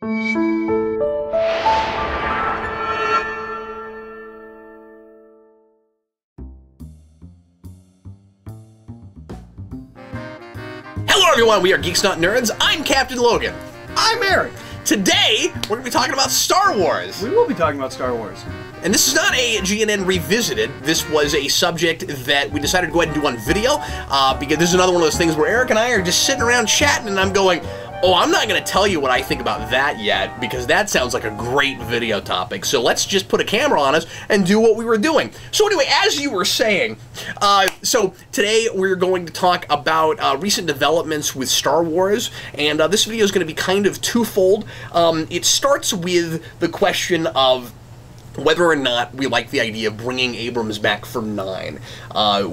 Hello everyone, we are Geeks Not Nerds. I'm Captain Logan. I'm Eric. Today, we're going to be talking about Star Wars. We will be talking about Star Wars. And this is not a GNN Revisited. This was a subject that we decided to go ahead and do on video, because this is another one of those things where Eric and I are just sitting around chatting, and I'm going, oh, I'm not going to tell you what I think about that yet, because that sounds like a great video topic. So let's just put a camera on us and do what we were doing. So anyway, as you were saying, so today we're going to talk about recent developments with Star Wars, and this video is going to be kind of twofold. It starts with the question of whether or not we like the idea of bringing Abrams back for 9,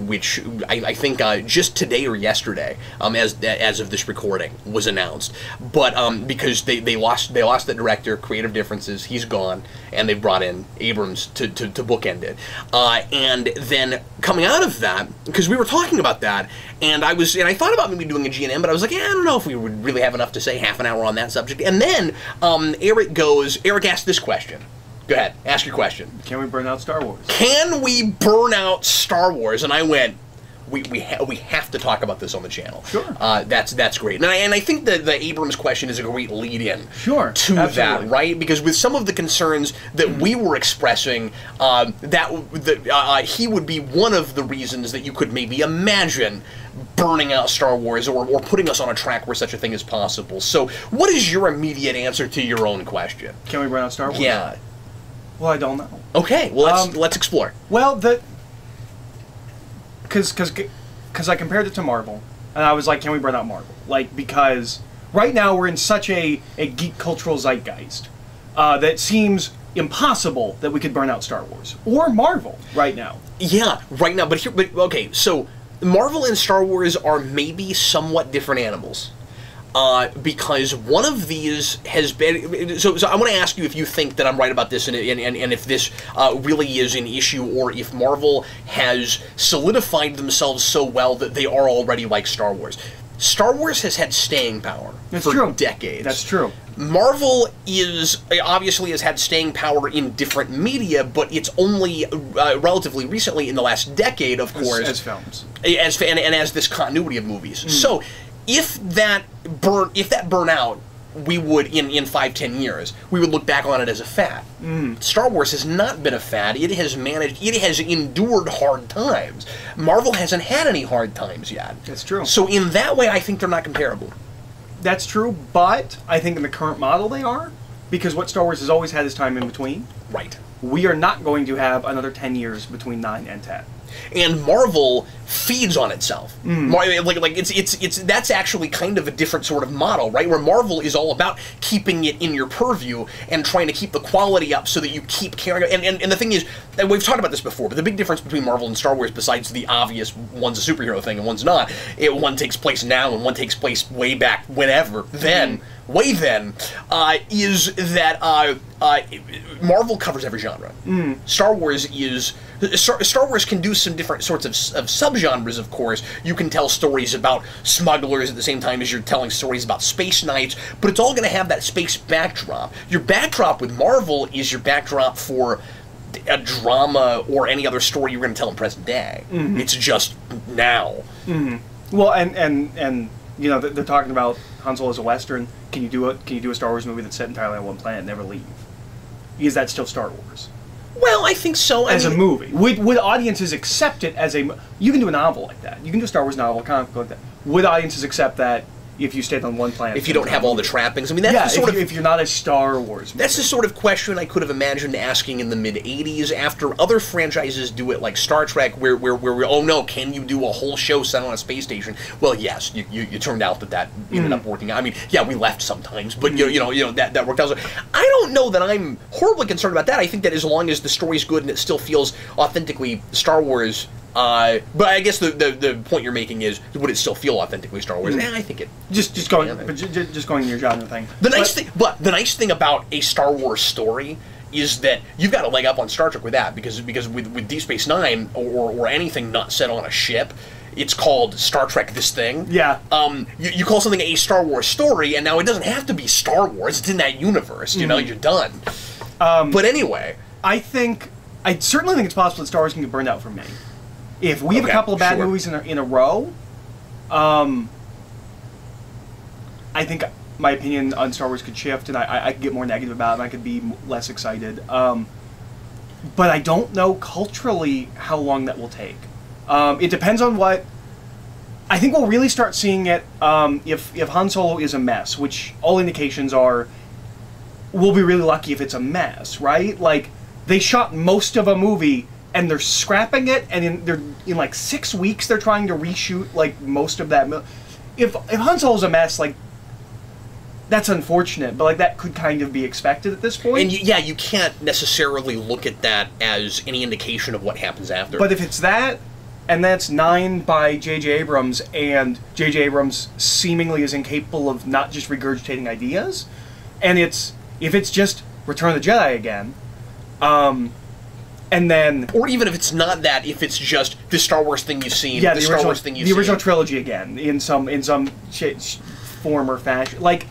which I think just today or yesterday, as of this recording, was announced. But because they lost the director, creative differences, he's gone, and they brought in Abrams to bookend it. And then coming out of that, because we were talking about that, and I thought about maybe doing a GNN, but I was like, yeah, I don't know if we would really have enough to say half an hour on that subject. And then Eric asked this question. Go ahead, ask your question. Can we burn out Star Wars? Can we burn out Star Wars? And I went, we have to talk about this on the channel. Sure. That's great. And I think the Abrams question is a great lead-in to absolutely. that, right? Because with some of the concerns that we were expressing, he would be one of the reasons that you could maybe imagine burning out Star Wars or putting us on a track where such a thing is possible. So what is your immediate answer to your own question? Can we burn out Star Wars? Yeah. Well, I don't know. Okay, well, let's explore. Well, because I compared it to Marvel, and I was like, can we burn out Marvel? Like, because right now we're in such a geek cultural zeitgeist that it seems impossible that we could burn out Star Wars or Marvel right now. Yeah, right now. But okay, so Marvel and Star Wars are maybe somewhat different animals. Because one of these has been... So I want to ask you if you think that I'm right about this and if this really is an issue, or if Marvel has solidified themselves so well that they are already like Star Wars. Star Wars has had staying power for decades. That's true. Marvel obviously has had staying power in different media, but it's only relatively recently, in the last decade, of course... As films. And as this continuity of movies. So... If that burn out, we would, in 5-10 years, we would look back on it as a fad. Star Wars has not been a fad. It has endured hard times. Marvel hasn't had any hard times yet. That's true. So in that way, I think they're not comparable. That's true, but I think in the current model they are, because what Star Wars has always had is time in between. Right. We are not going to have another 10 years between 9 and 10. And Marvel feeds on itself. That's actually kind of a different sort of model, right? Where Marvel is all about keeping it in your purview and trying to keep the quality up so that you keep carrying it. And the thing is, and we've talked about this before, but the big difference between Marvel and Star Wars, besides the obvious one's a superhero thing and one's not, one takes place now and one takes place way back whenever, way then, is that Marvel covers every genre. Star Wars can do some different sorts of subgenres, of course. You can tell stories about smugglers at the same time as you're telling stories about space knights, but it's all going to have that space backdrop. Your backdrop with Marvel is your backdrop for a drama or any other story you're going to tell in present day. It's just now. Well, and you know, they're talking about Han Solo as a Western. Can you do a Star Wars movie that's set entirely on one planet and never leave? Is that still Star Wars? Well, I think so. As a movie. Would audiences accept it as a... You can do a novel like that. You can do a Star Wars novel, a comic book like that. Would audiences accept that if you stayed on one planet? If you don't have all the trappings? I mean, that's if you're not a Star Wars movie. That's the sort of question I could have imagined asking in the mid-'80s after other franchises do it, like Star Trek, where oh no, can you do a whole show set on a space station? Well, yes, you turned out that ended up working out. I mean, yeah, we left sometimes, but you know that worked out. So I don't know that I'm horribly concerned about that. I think that as long as the story's good and it still feels authentically Star Wars. But I guess the point you're making is, would it still feel authentically Star Wars? I think it just going in your genre thing. The nice thing about a Star Wars story is that you've got a leg up on Star Trek with that, because with Deep Space Nine or anything not set on a ship, it's called Star Trek this thing. Yeah. You call something a Star Wars story, and now it doesn't have to be Star Wars. It's in that universe. You know, you're done. But anyway, I certainly think it's possible that Star Wars can get burned out for me. If we have a couple of bad movies in a row, I think my opinion on Star Wars could shift, and I could get more negative about it, and I could be less excited. But I don't know culturally how long that will take. It depends on what... I think we'll really start seeing it if Han Solo is a mess, which all indications are we'll be really lucky if it's a mess, right? Like, they shot most of a movie, and they're scrapping it, and in like 6 weeks they're trying to reshoot like most of that. If Han Solo's a mess, like, that's unfortunate, but like that could kind of be expected at this point. And you can't necessarily look at that as any indication of what happens after. But if it's that, and that's 9 by J.J. Abrams, and J.J. Abrams seemingly is incapable of not just regurgitating ideas, and if it's just Return of the Jedi again, and then... Or even if it's not that, if it's just the Star Wars thing you've seen, the Star Wars thing you've seen. The original trilogy again, in some form or fashion. Like,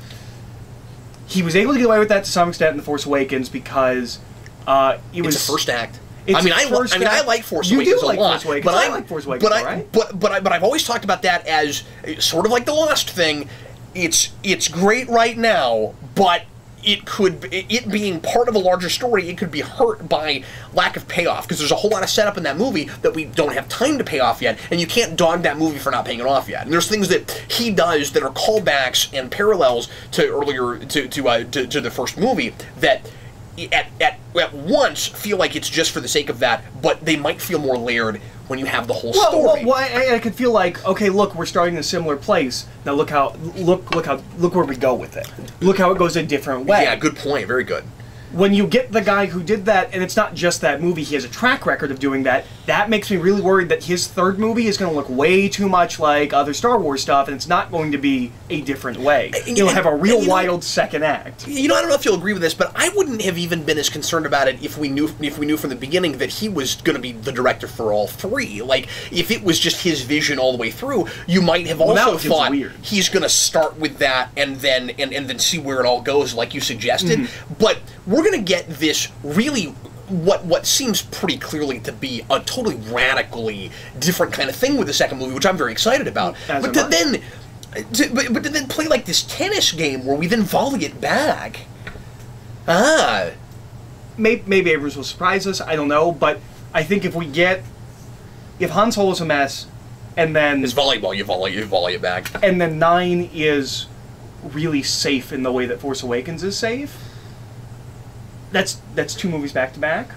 he was able to get away with that to some extent in The Force Awakens because it was... It's a first act. I like Force Awakens a lot. But I like Force Awakens, right? But I've always talked about that as sort of like the Lost thing. It's great right now, but it being part of a larger story, it could be hurt by lack of payoff, because there's a whole lot of setup in that movie that we don't have time to pay off yet, and you can't dog that movie for not paying it off yet. And there's things that he does that are callbacks and parallels to the first movie that at once feel like it's just for the sake of that, but they might feel more layered when you have the whole story. Well, I could feel like, okay, look, we're starting in a similar place. Now look where we go with it. Look how it goes a different way. Yeah, good point. Very good. When you get the guy who did that, and it's not just that movie, he has a track record of doing that, that makes me really worried that his third movie is going to look way too much like other Star Wars stuff, and it's not going to be a different way. You'll have a real wild second act. I don't know if you'll agree with this, but I wouldn't have even been as concerned about it if we knew from the beginning that he was going to be the director for all three. Like, if it was just his vision all the way through, you might have also thought he's going to start with that and then see where it all goes, like you suggested. But we're going to get this really what seems pretty clearly to be a totally radically different kind of thing with the second movie, which I'm very excited about. But to then play like this tennis game where we then volley it back. Maybe Abrams will surprise us, I don't know, but I think if Han Solo's a mess, and then... It's volleyball, you volley it back. And then 9 is really safe in the way that Force Awakens is safe. That's 2 movies back to back.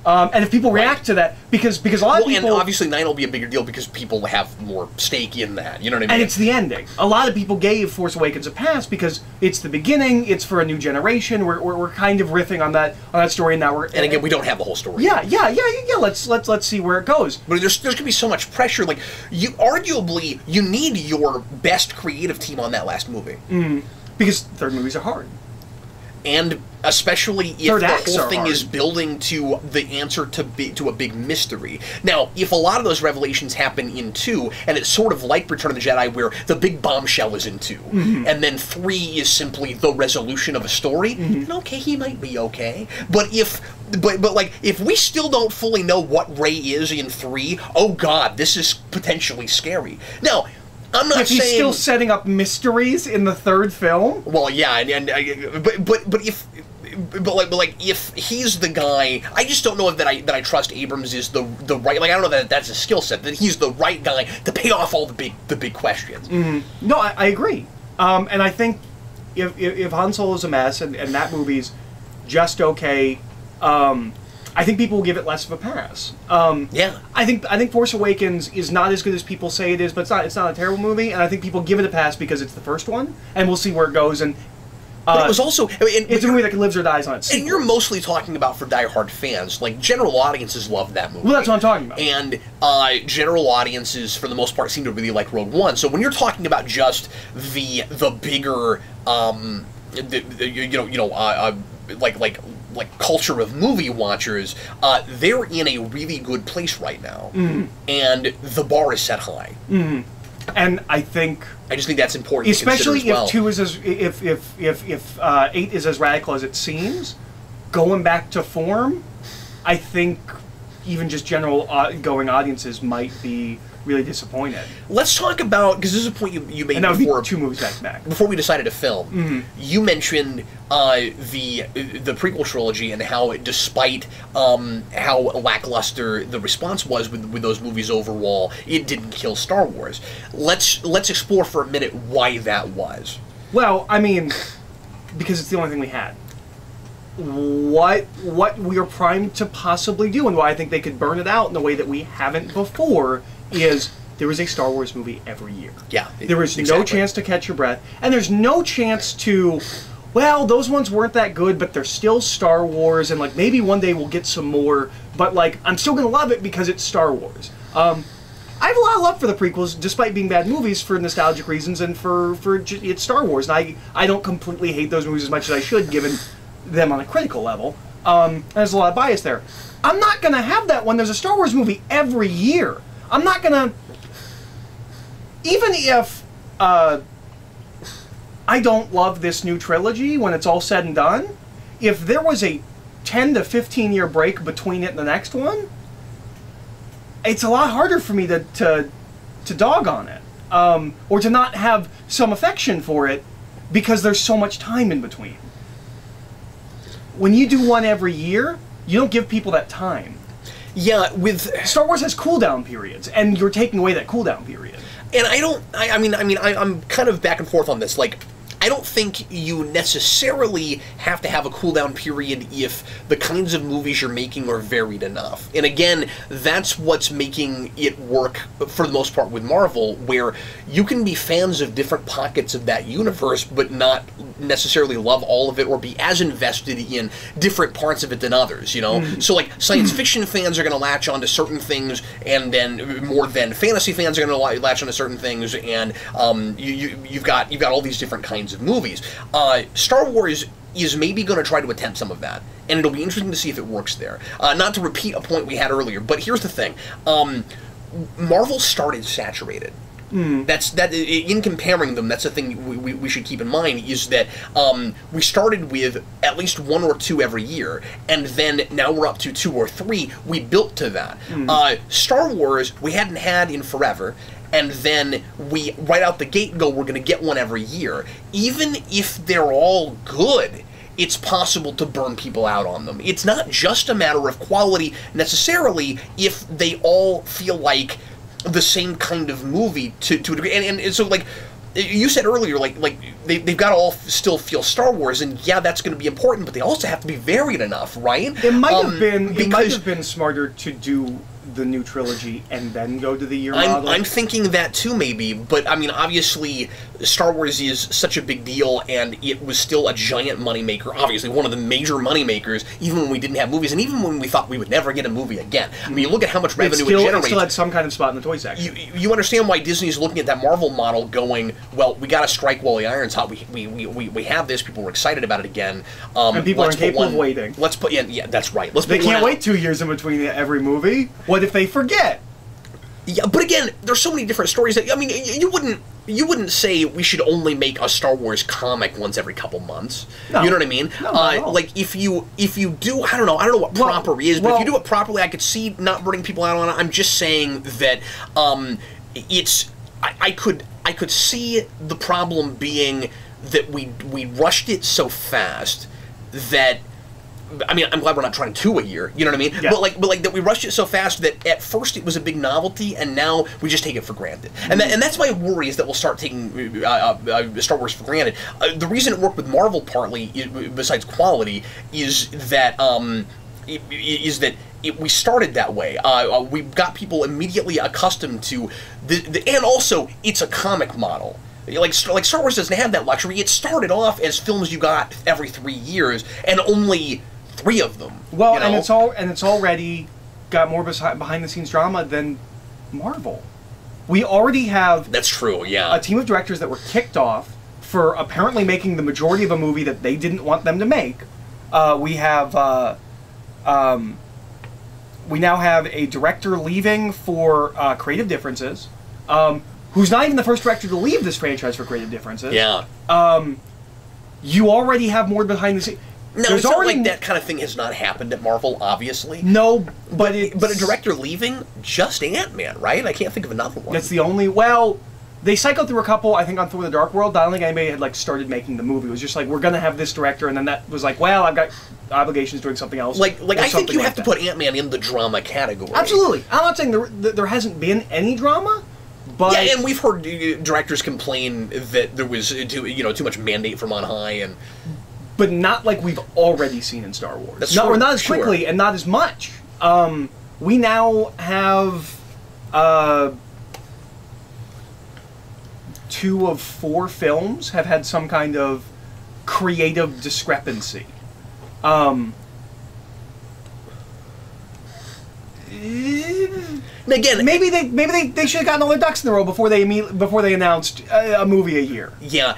And if people react to that, because a lot of people... and obviously 9 will be a bigger deal because people have more stake in that, you know what I mean? And it's the ending. A lot of people gave Force Awakens a pass because it's the beginning, it's for a new generation, we're kind of riffing on that story, and now we're... And again, we don't have the whole story. Yeah, let's see where it goes. But there's going to be so much pressure, like, arguably, you need your best creative team on that last movie. Because third movies are hard. And especially if the whole thing is building to the answer to a big mystery. Now, if a lot of those revelations happen in 2, and it's sort of like Return of the Jedi, where the big bombshell is in 2, and then 3 is simply the resolution of a story, then okay, he might be okay. But if we still don't fully know what Rey is in 3, oh god, this is potentially scary. Now, I'm not saying... If he's still setting up mysteries in the third film? Well, yeah, but if he's the guy, I just don't know that I trust Abrams is the right, like, I don't know that that's a skill set, that he's the right guy to pay off all the big questions. No, I agree. And I think if Han Solo's a mess and that movie's just okay, I think people will give it less of a pass. Yeah. I think Force Awakens is not as good as people say it is, but it's not a terrible movie, and I think people give it a pass because it's the first one, and we'll see where it goes. And but it was also... it's a movie that lives or dies on its sequels. And you're mostly talking about for diehard fans. Like, general audiences love that movie. Well, that's what I'm talking about. And general audiences, for the most part, seem to really like Rogue One. So when you're talking about just the bigger, like like culture of movie watchers, they're in a really good place right now, and the bar is set high. And I just think that's important, especially to consider as well. if 2 is as if 8 is as radical as it seems, going back to form, I think even just general going audiences might be really disappointed. Let's talk about, because this is a point you made and that before. Would be 2 movies back to back. Before we decided to film, you mentioned the prequel trilogy and how, despite how lackluster the response was with those movies overall, it didn't kill Star Wars. Let's explore for a minute why that was. Well, I mean, because it's the only thing we had. What we are primed to possibly do, and why I think they could burn it out in a way that we haven't before, is there is a Star Wars movie every year. Yeah. There is no chance to catch your breath, and there's no chance to, well, those ones weren't that good, but they're still Star Wars, and like maybe one day we'll get some more, but like I'm still gonna love it because it's Star Wars. I have a lot of love for the prequels, despite being bad movies, for nostalgic reasons and for it's Star Wars, and I don't completely hate those movies as much as I should, given them on a critical level. There's a lot of bias there. I'm not gonna have that when there's a Star Wars movie every year. I'm not gonna, even if I don't love this new trilogy when it's all said and done, if there was a 10 to 15 year break between it and the next one, it's a lot harder for me to dog on it, or to not have some affection for it, because there's so much time in between. When you do one every year, you don't give people that time. Yeah, with Star Wars has cooldown periods, and you're taking away that cooldown period. And I'm kind of back and forth on this. Like, I don't think you necessarily have to have a cooldown period if the kinds of movies you're making are varied enough. And again, that's what's making it work for the most part with Marvel, where you can be fans of different pockets of that universe, but not necessarily love all of it or be as invested in different parts of it than others, you know? So like science fiction fans are going to latch onto certain things, and then more than fantasy fans are going to latch onto certain things, and you've got all these different kinds of movies. Star Wars is maybe going to try to attempt some of that, and it'll be interesting to see if it works there. Not to repeat a point we had earlier, but here's the thing. Marvel started saturated. In comparing them, that's the thing we should keep in mind, is that we started with at least 1 or 2 every year, and then now we're up to 2 or 3. We built to that. Star Wars we hadn't had in forever, and then we, right out the gate, go, we're going to get one every year. Even if they're all good, it's possible to burn people out on them. It's not just a matter of quality, necessarily, if they all feel like the same kind of movie to a degree. And so, like, you said earlier, like they've got to all still feel Star Wars, and yeah, that's going to be important, but they also have to be varied enough, right? It might have been smarter to do the new trilogy and then go to the year model. I'm thinking that too, maybe, but I mean, obviously, Star Wars is such a big deal, and it was still a giant moneymaker, obviously one of the major moneymakers, even when we didn't have movies, and even when we thought we would never get a movie again. I mean, you look at how much revenue it generates. It still had some kind of spot in the toy section. You understand why Disney's looking at that Marvel model going, well, we got to strike while the iron's hot. We have this, people were excited about it again. And people are incapable of waiting. Let's put, yeah, that's right. They can't wait 2 years in between every movie. What if they forget? Yeah, but again, there's so many different stories that, I mean, you wouldn't say we should only make a Star Wars comic once every couple months. No. You know what I mean? No, like if you do, I don't know what proper is, but if you do it properly, I could see not burning people out on it. I'm just saying that I could see the problem being that we rushed it so fast that, I mean, I'm glad we're not trying 2 a year, you know what I mean? Yeah. But like that we rushed it so fast that at first it was a big novelty, and now we just take it for granted. And that's my worry, is that we'll start taking Star Wars for granted. The reason it worked with Marvel partly, besides quality, is that we started that way. We got people immediately accustomed to and also it's a comic model. Like Star Wars doesn't have that luxury. It started off as films you got every 3 years, and only 3 of them. Well, you know? and it's already got more behind the scenes drama than Marvel. We already have, that's true, yeah, a team of directors that were kicked off for apparently making the majority of a movie that they didn't want them to make, We now have a director leaving for creative differences, who's not even the first director to leave this franchise for creative differences. Yeah. You already have more behind the scenes. No, it's not like that kind of thing has not happened at Marvel, obviously. No, but a director leaving, just Ant-Man, right? I can't think of another one. That's the only... Well, they cycled through a couple, I think, on Thor the Dark World. I don't think anybody had, like, started making the movie. It was just like, we're going to have this director, and then that was like, well, I've got obligations doing something else. Like I think you have to put Ant-Man in the drama category. Absolutely. I'm not saying there hasn't been any drama, but... Yeah, and we've heard directors complain that there was, too much mandate from on high, and... But not like we've already seen in Star Wars. That's true. Or not as quickly and not as much. We now have 2 of 4 films have had some kind of creative discrepancy. Again, maybe they should have gotten all their ducks in a row before they announced a movie a year. Yeah.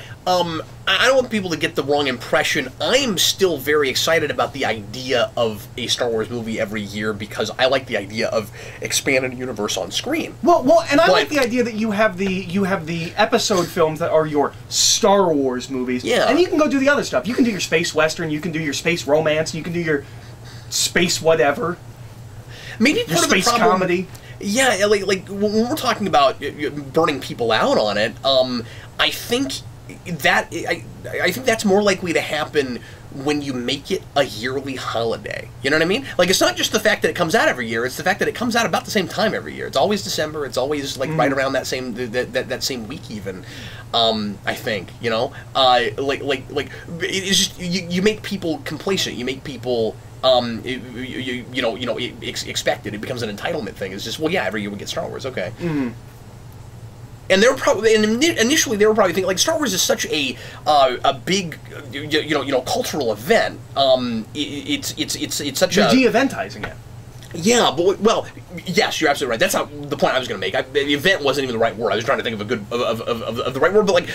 I don't want people to get the wrong impression. I am still very excited about the idea of a Star Wars movie every year because I like the idea of expanding the universe on screen. Well, and I like the idea that you have the episode films that are your Star Wars movies. Yeah. And you can go do the other stuff. You can do your space western, you can do your space romance, you can do your space whatever. Maybe your space comedy. Yeah, like when we're talking about burning people out on it, I think that's more likely to happen when you make it a yearly holiday. You know what I mean? Like, it's not just the fact that it comes out every year; it's the fact that it comes out about the same time every year. It's always December. It's always like right around that same week even. I think it's just you make people complacent. You make people. Expected. It becomes an entitlement thing. It's just, well, yeah, every year we get Star Wars, okay. Mm-hmm. And they were probably, initially they were probably thinking, like, Star Wars is such a big, cultural event. It's such You're de-eventizing it. Yeah, but well, yes, you're absolutely right. That's not the point I was going to make. The event wasn't even the right word. I was trying to think of the right word, but like,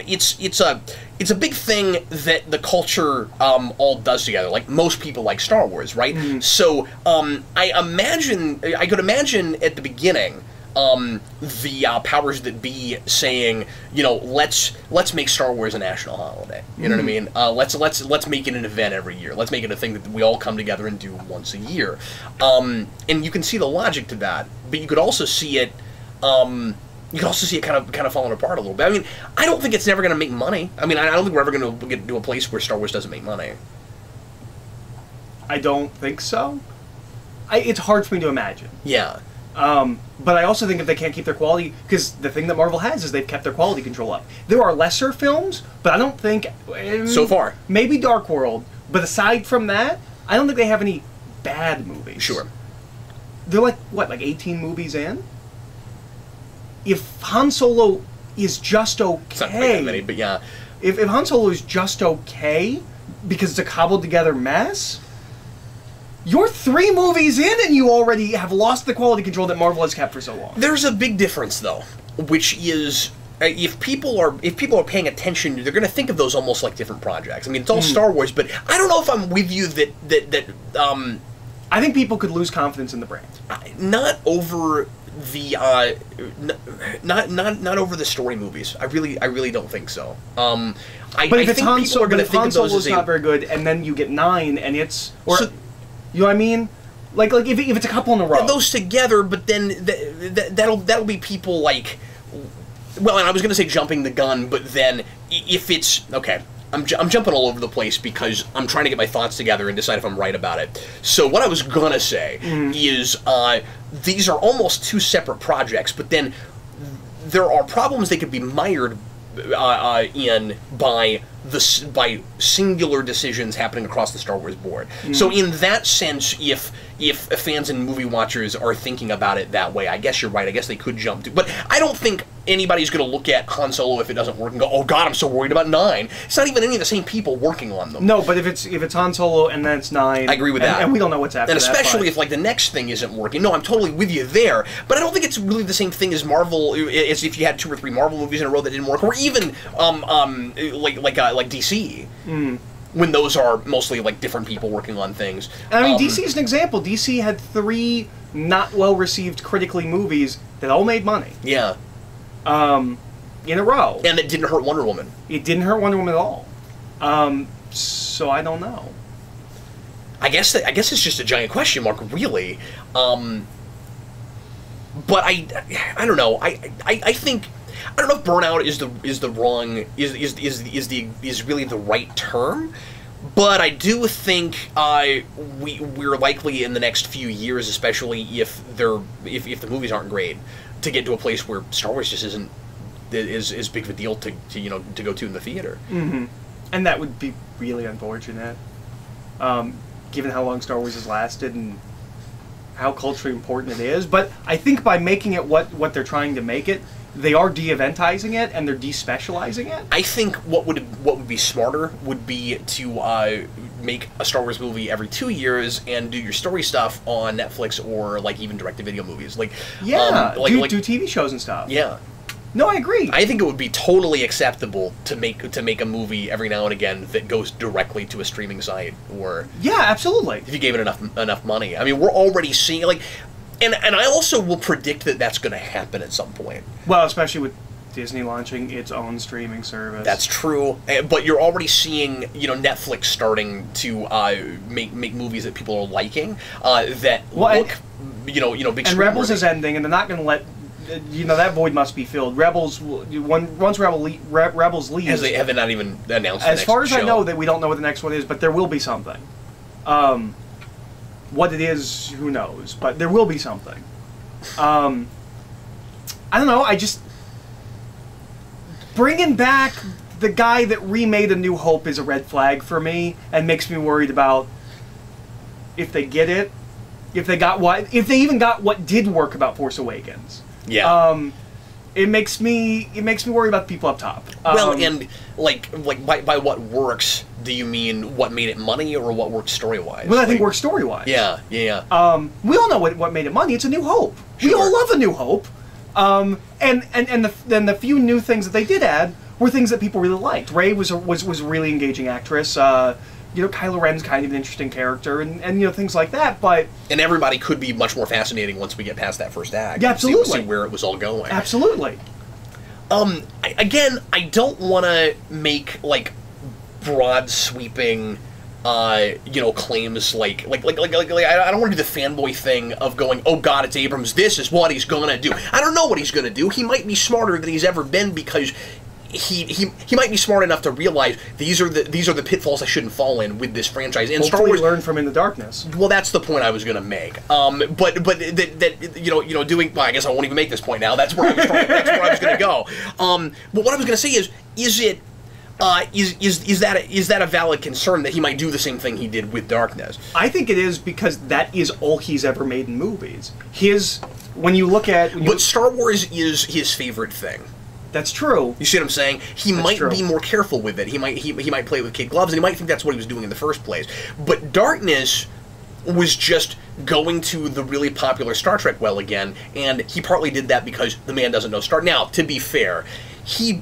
it's a big thing that the culture all does together. Like, most people like Star Wars, right? Mm-hmm. So I could imagine at the beginning. The powers that be saying, let's make Star Wars a national holiday. You know what I mean? Let's make it an event every year. Let's make it a thing that we all come together and do once a year. And you can see the logic to that, but you could also see it. You can also see it kind of falling apart a little bit. I mean, I don't think it's never going to make money. I mean, I don't think we're ever going to get to a place where Star Wars doesn't make money. I don't think so. It's hard for me to imagine. Yeah. But I also think if they can't keep their quality, because the thing that Marvel has is they've kept their quality control up. There are lesser films, but I don't think... so far. Maybe Dark World, but aside from that, I don't think they have any bad movies. Sure. They're like, what, like 18 movies in? If Han Solo is just okay... It's not quite that many, but yeah. If Han Solo is just okay, because it's a cobbled together mess... You're 3 movies in and you already have lost the quality control that Marvel has kept for so long. There's a big difference, though, which is if people are paying attention, they're going to think of those almost like different projects. I mean, it's all Star Wars, but I don't know if I'm with you that I think people could lose confidence in the brand. Not over the not over the story movies. I really don't think so. But if Han Solo's not very good, and then you get 9, and it's you know what I mean? Like if it's a couple in a row. Yeah, those together, but then that'll be people like. Well, and I was going to say jumping the gun, but then if it's okay, I'm jumping all over the place because I'm trying to get my thoughts together and decide if I'm right about it. So what I was gonna say is these are almost 2 separate projects, but then there are problems they could be mired in by singular decisions happening across the Star Wars board. So in that sense, if fans and movie watchers are thinking about it that way, I guess you're right. I guess they could jump to, but I don't think anybody's going to look at Han Solo if it doesn't work and go, "Oh God, I'm so worried about 9." It's not even any of the same people working on them. No, but if it's Han Solo and then it's 9, I agree with that, and we don't know what's after. And especially if like the next thing isn't working. No, I'm totally with you there, but I don't think it's really the same thing as Marvel. As if you had 2 or 3 Marvel movies in a row that didn't work, or even like DC. when those are mostly like different people working on things. And I mean, DC is an example. DC had 3 not well-received critically movies that all made money. Yeah. In a row. And it didn't hurt Wonder Woman. It didn't hurt Wonder Woman at all. So I don't know. I guess it's just a giant question mark, really. But I don't know. I think I don't know if burnout is really the right term. But I do think we're likely in the next few years, especially if the movies aren't great, to get to a place where Star Wars just isn't as big of a deal to go to in the theater. Mm-hmm. And that would be really unfortunate, given how long Star Wars has lasted and how culturally important it is. But I think by making it what they're trying to make it, they are de-eventizing it and they're de-specializing it. I think what would be smarter would be to make a Star Wars movie every 2 years and do your story stuff on Netflix or like even direct-to-video movies. Like do TV shows and stuff. Yeah. No, I agree. I think it would be totally acceptable to make a movie every now and again that goes directly to a streaming site, or absolutely. If you gave it enough money. I mean, we're already seeing like, and I also will predict that that's going to happen at some point. Well, especially with Disney launching its own streaming service. That's true, but you're already seeing Netflix starting to make movies that people are liking that look big. And Rebels is ending, and they're not going to let. That void must be filled. Rebels, once Rebels leaves... Have they not even announced As far as show? I know, that we don't know what the next one is, but there will be something. What it is, who knows? But there will be something. I don't know, bringing back the guy that remade A New Hope is a red flag for me, and makes me worried about if they get it, if they even got what did work about Force Awakens. Yeah. It makes me worry about the people up top. Well, and like by what works, do you mean what made it money or what worked story-wise? Well, I think works story-wise. Yeah. We all know what made it money. It's A New Hope. Sure. We all love A New Hope. And the few new things that they did add were things that people really liked. Rey was a really engaging actress. Kylo Ren's kind of an interesting character, and things like that. But everybody could be much more fascinating once we get past that first act. Yeah, absolutely. See where it was all going. Absolutely. I don't want to make like broad sweeping claims like I don't want to do the fanboy thing of going, oh God, it's Abrams, this is what he's gonna do. I don't know what he's gonna do. He might be smarter than he's ever been because he might be smart enough to realize these are the pitfalls I shouldn't fall in with this franchise. And Hopefully Star Wars learn from In the Darkness. Well, that's the point I was going to make. But doing. Well, I guess I won't even make this point now. That's where I was going to go. But what I was going to say is that a valid concern that he might do the same thing he did with Darkness? I think it is, because that is all he's ever made in movies. But Star Wars is his favorite thing. That's true. You see what I'm saying? He might be more careful with it. He might play it with kid gloves, and he might think that's what he was doing in the first place. But Darkness was just going to the really popular Star Trek well again, and he partly did that because the man doesn't know Star. Now, to be fair, he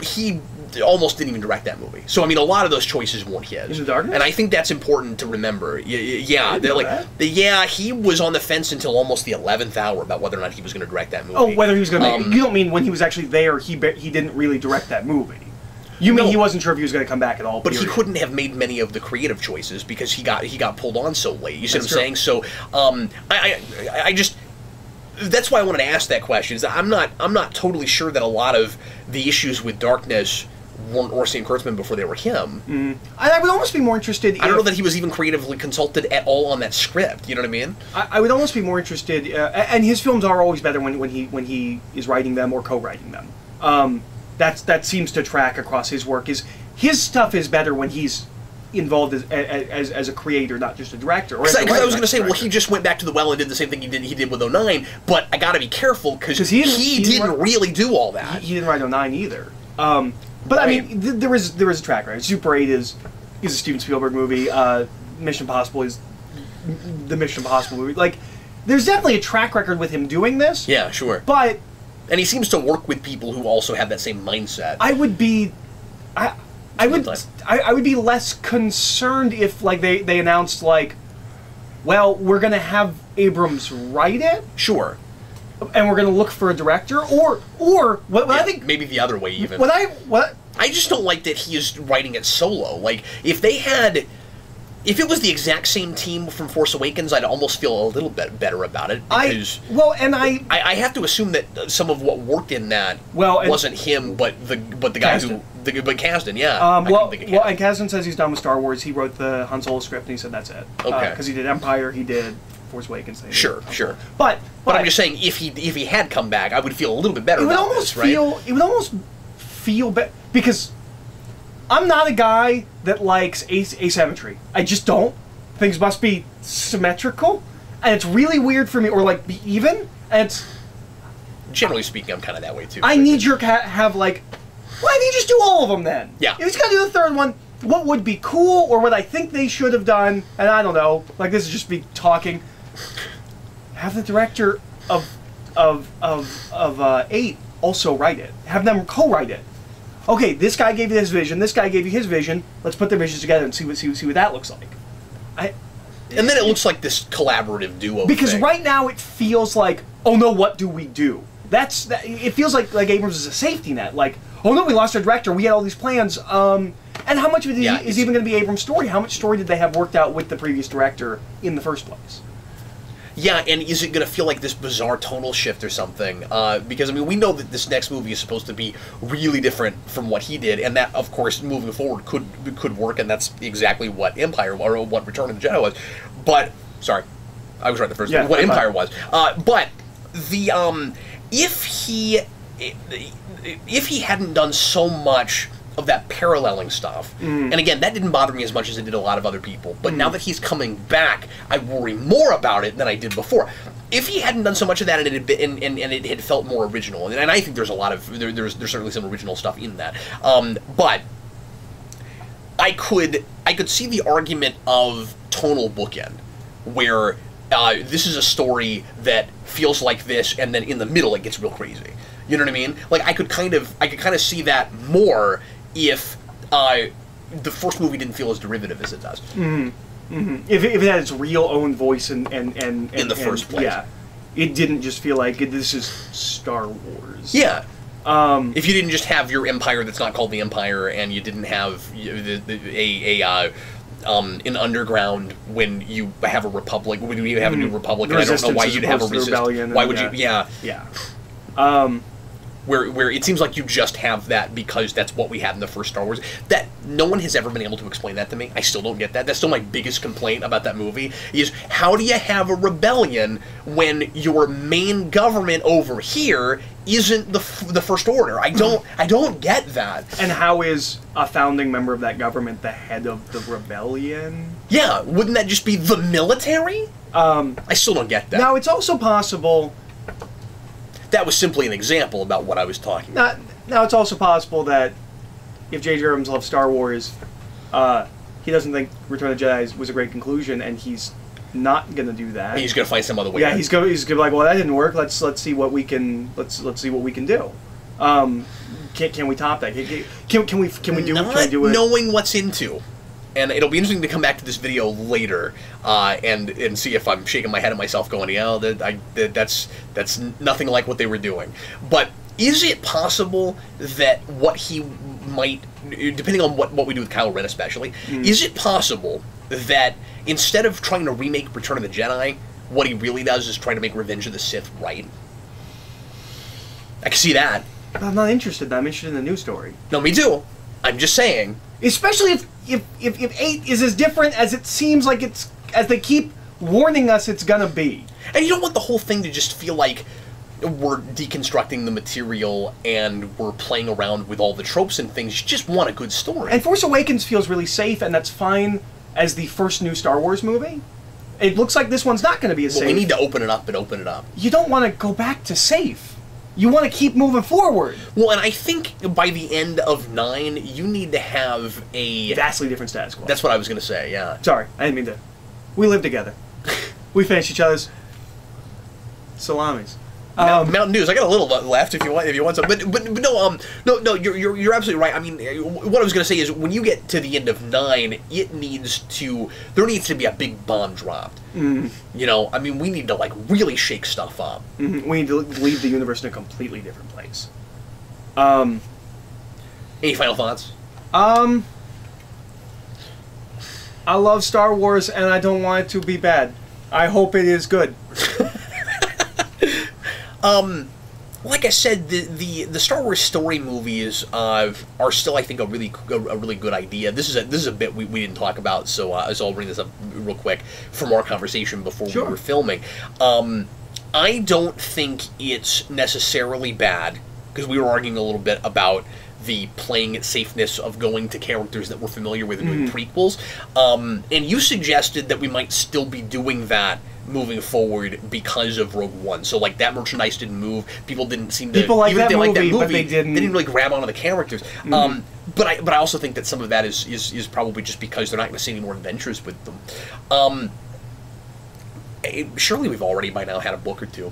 almost didn't even direct that movie. So I mean, a lot of those choices weren't his. In the Darkness? And I think that's important to remember. Yeah, he was on the fence until almost the 11th hour about whether or not he was going to direct that movie. Oh, whether he was going to. You don't mean when he was actually there, he didn't really direct that movie. You mean he wasn't sure if he was going to come back at all? But he couldn't have made many of the creative choices because he got pulled on so late. You see what I'm saying? So I just. That's why I wanted to ask that question. Is that I'm not totally sure that a lot of the issues with Darkness weren't Orson Kurtzman before they were him. Mm. I would almost be more interested. I don't know that he was even creatively consulted at all on that script. You know what I mean? I would almost be more interested. And his films are always better when he is writing them or co-writing them. That seems to track across his work. His stuff is better when he's involved as a creator, not just a director. Because I was going to say, well, he just went back to the well and did the same thing he did with 09, but I got to be careful because he didn't really do all that. He didn't write 09 either. But I mean, there is a track record. Super 8 is a Steven Spielberg movie. Mission Impossible is the Mission Impossible movie. Like, there's definitely a track record with him doing this. Yeah, sure. And he seems to work with people who also have that same mindset. I I would be less concerned if like they announced like, well, we're gonna have Abrams write it. Sure. And we're gonna look for a director, or what yeah, I think maybe the other way even. What I just don't like that he is writing it solo. Like if it was the exact same team from Force Awakens, I'd almost feel a little bit better about it. Because I have to assume that some of what worked in that wasn't him, but the guy Kasdan. but Kasdan, yeah. And Kasdan says he's done with Star Wars. He wrote the Han Solo script, and he said that's it. Okay. Because he did Empire, he did Force Awakens. Sure. But I'm just saying, if he had come back, I would feel a little bit better. It would almost feel better because I'm not a guy that likes asymmetry. I just don't. Things must be symmetrical, and it's really weird for me, or like be even. And it's generally speaking, I'm kind of that way too. I need your have like. Why don't you just do all of them then? Yeah. If he's gonna do the third one, what would be cool, or what I think they should have done, and I don't know. Like this is just me talking. Have the director of 8 also write it. Have them co-write it. Okay, this guy gave you his vision. This guy gave you his vision. Let's put their visions together and see what that looks like. And then it looks like this collaborative duo. Because thing. right now it feels like, oh no, what do we do? It feels like Abrams is a safety net. Like, oh no, we lost our director. We had all these plans. And how much of it is even going to be Abrams' story? How much story did they have worked out with the previous director in the first place? Yeah, and is it going to feel like this bizarre tonal shift or something? Because, I mean, we know that this next movie is supposed to be really different from what he did, and that, of course, moving forward could work, and that's exactly what Empire, or what Return of the Jedi was. But, sorry, I was right the first time. What Empire was. But, if he hadn't done so much of that paralleling stuff, and again, that didn't bother me as much as it did a lot of other people, but now that he's coming back, I worry more about it than I did before. If he hadn't done so much of that, and it had felt more original, and I think there's a lot of there's certainly some original stuff in that, but I could see the argument of tonal bookend, where this is a story that feels like this, and then in the middle it gets real crazy. You know what I mean? Like I could kind of see that more if the first movie didn't feel as derivative as it does. If it had its real own voice and in the first place, yeah, it didn't just feel like this is Star Wars. Yeah. If you didn't just have your Empire that's not called the Empire, and you didn't have an underground when you have a republic, when you have a new republic, and I don't know why you'd have a resistance. Why would you? Yeah. Where it seems like you just have that because that's what we had in the first Star Wars. That no one has ever been able to explain that to me. I still don't get that. That's still my biggest complaint about that movie, is how do you have a rebellion when your main government over here isn't the First Order? I don't get that. And how is a founding member of that government the head of the rebellion? Yeah, wouldn't that just be the military? I still don't get that. Now, it's also possible... That was simply an example about what I was talking about. Now, it's also possible that if J.J. Abrams loves Star Wars, he doesn't think Return of the Jedi was a great conclusion, and he's not going to do that. He's going to find some other way. Yeah, he's going to be like, well, that didn't work. Let's see what we can see what we can do. Can we top that? Can we do it? Knowing what's into. And it'll be interesting to come back to this video later and see if I'm shaking my head at myself going, yeah, that's nothing like what they were doing. But is it possible that what he might, depending on what we do with Kylo Ren especially, is it possible that instead of trying to remake Return of the Jedi, what he really does is try to make Revenge of the Sith right? I can see that. I'm not interested. I'm interested in the new story. No, me too. I'm just saying. Especially if 8 is as different as it seems like it's, as they keep warning us it's gonna be. And you don't want the whole thing to just feel like we're deconstructing the material and we're playing around with all the tropes and things. You just want a good story. And Force Awakens feels really safe, and that's fine as the first new Star Wars movie. It looks like this one's not going to be as safe. We need to open it up and open it up. You don't want to go back to safe. You want to keep moving forward. Well, and I think by the end of 9, you need to have a... vastly different status quo. That's what I was going to say, yeah. Sorry, I didn't mean to. We live together. We finish each other's salamis. Mountain Dews. I got a little left if you want some. But no. You're absolutely right. I mean, what I was going to say is when you get to the end of 9, there needs to be a big bomb dropped. You know, I mean, we need to like really shake stuff up. We need to leave the universe in a completely different place. Any final thoughts? I love Star Wars, and I don't want it to be bad. I hope it is good. Like I said, the Star Wars story movies are still, I think, a really good idea. This is a bit we didn't talk about, so I'll bring this up real quick from our conversation before we were filming. I don't think it's necessarily bad, because we were arguing a little bit about the playing it safeness of going to characters that we're familiar with and doing prequels. And you suggested that we might still be doing that moving forward because of Rogue One. So like that merchandise didn't move. People didn't seem to like even that if they movie, liked that movie, but they didn't really grab onto the characters. But I also think that some of that is probably just because they're not going to see any more adventures with them. Surely we've already by now had a book or two